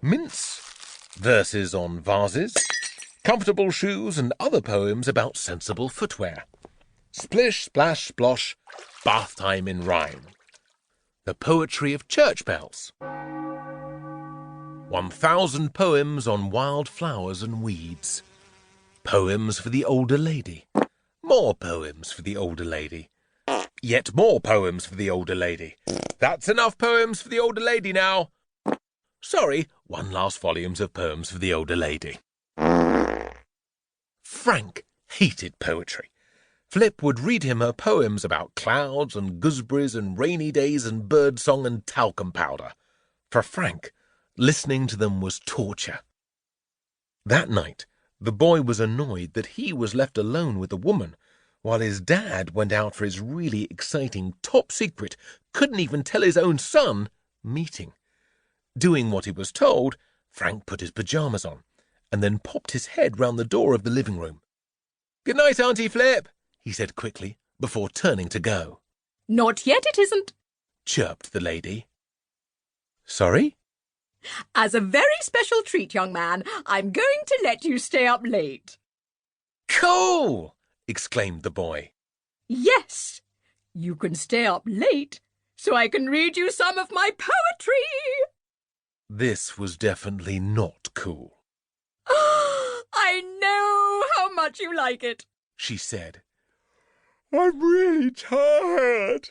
mince, verses on vases, comfortable shoes and other poems about sensible footwear. Splish, splash, splosh, bath time in rhyme. The poetry of church bells. 1,000 poems on wild flowers and weeds. Poems for the older lady. More poems for the older lady. Yet more poems for the older lady. That's enough poems for the older lady now. Sorry, one last volumes of poems for the older lady. Frank hated poetry. Flip would read him her poems about clouds and gooseberries and rainy days and birdsong and talcum powder. For Frank, listening to them was torture. That night, the boy was annoyed that he was left alone with the woman, while his dad went out for his really exciting, top-secret, couldn't even tell his own son, meeting. Doing what he was told, Frank put his pyjamas on, and then popped his head round the door of the living room. "Good night, Auntie Flip," he said quickly, before turning to go. "Not yet, it isn't," chirped the lady. "Sorry?" "As a very special treat, young man, I'm going to let you stay up late." "Cool!" exclaimed the boy. "Yes, you can stay up late so I can read you some of my poetry." This was definitely not cool. "I know how much you like it," she said. "I'm really tired,"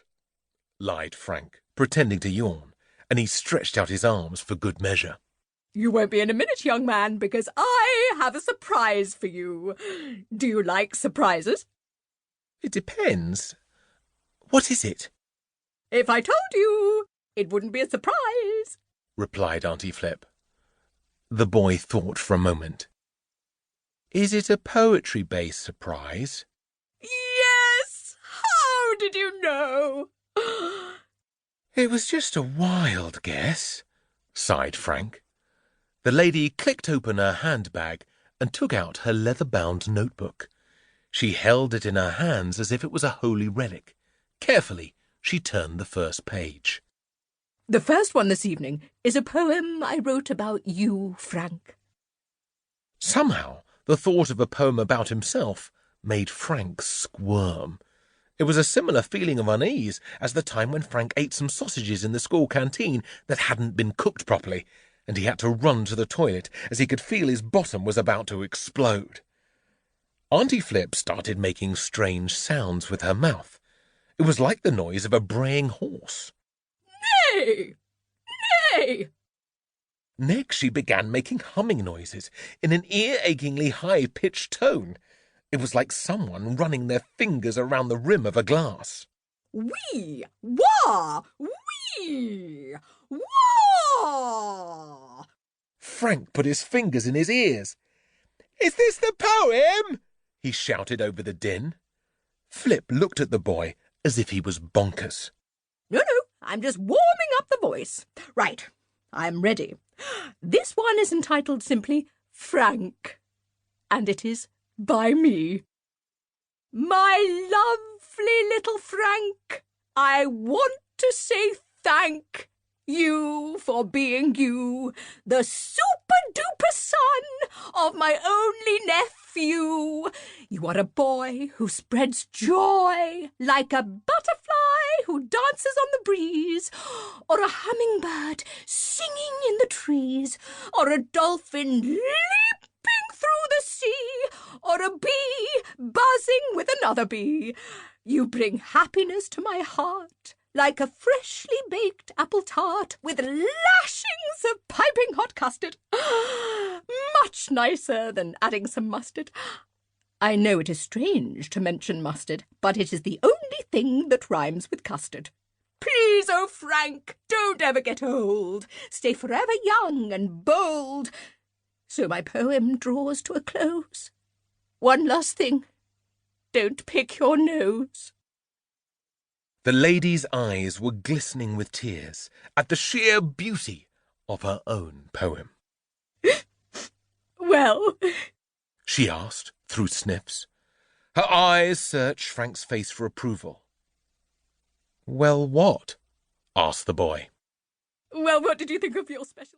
lied Frank, pretending to yawn, and he stretched out his arms for good measure. "You won't be in a minute, young man, because I have a surprise for you. Do you like surprises?" "It depends. What is it?" "If I told you, it wouldn't be a surprise," replied Auntie Flip. The boy thought for a moment. "Is it a poetry-based surprise?" "Yes! How did you know?" "It was just a wild guess," sighed Frank. The lady clicked open her handbag and took out her leather-bound notebook. She held it in her hands as if it was a holy relic. Carefully, she turned the first page. "The first one this evening is a poem I wrote about you, Frank." Somehow, the thought of a poem about himself made Frank squirm. It was a similar feeling of unease as the time when Frank ate some sausages in the school canteen that hadn't been cooked properly, and he had to run to the toilet as he could feel his bottom was about to explode. Auntie Flip started making strange sounds with her mouth. It was like the noise of a braying horse. "Nay! Nay!" Next, she began making humming noises in an ear-achingly high-pitched tone. It was like someone running their fingers around the rim of a glass. "Wee! Wah! Wee! Wah!" Frank put his fingers in his ears. "Is this the poem?" he shouted over the din. Flip looked at the boy as if he was bonkers. "No, I'm just warming up the voice. Right, I'm ready. This one is entitled simply Frank, and it is by me. My lovely little Frank, I want to say thank you for being you, the super-duper son of my only nephew. You are a boy who spreads joy like a butterfly who dances on the breeze, or a hummingbird singing in the trees, or a dolphin leaping through the sea, or a bee buzzing with another bee. You bring happiness to my heart, like a freshly baked apple tart with lashings of piping hot custard. Much nicer than adding some mustard. I know it is strange to mention mustard, but it is the only thing that rhymes with custard. Please, oh Frank, don't ever get old. Stay forever young and bold. So my poem draws to a close. One last thing. Don't pick your nose." The lady's eyes were glistening with tears at the sheer beauty of her own poem. "Well?" she asked through sniffs. Her eyes searched Frank's face for approval. "Well, what?" asked the boy. "Well, what did you think of your special?"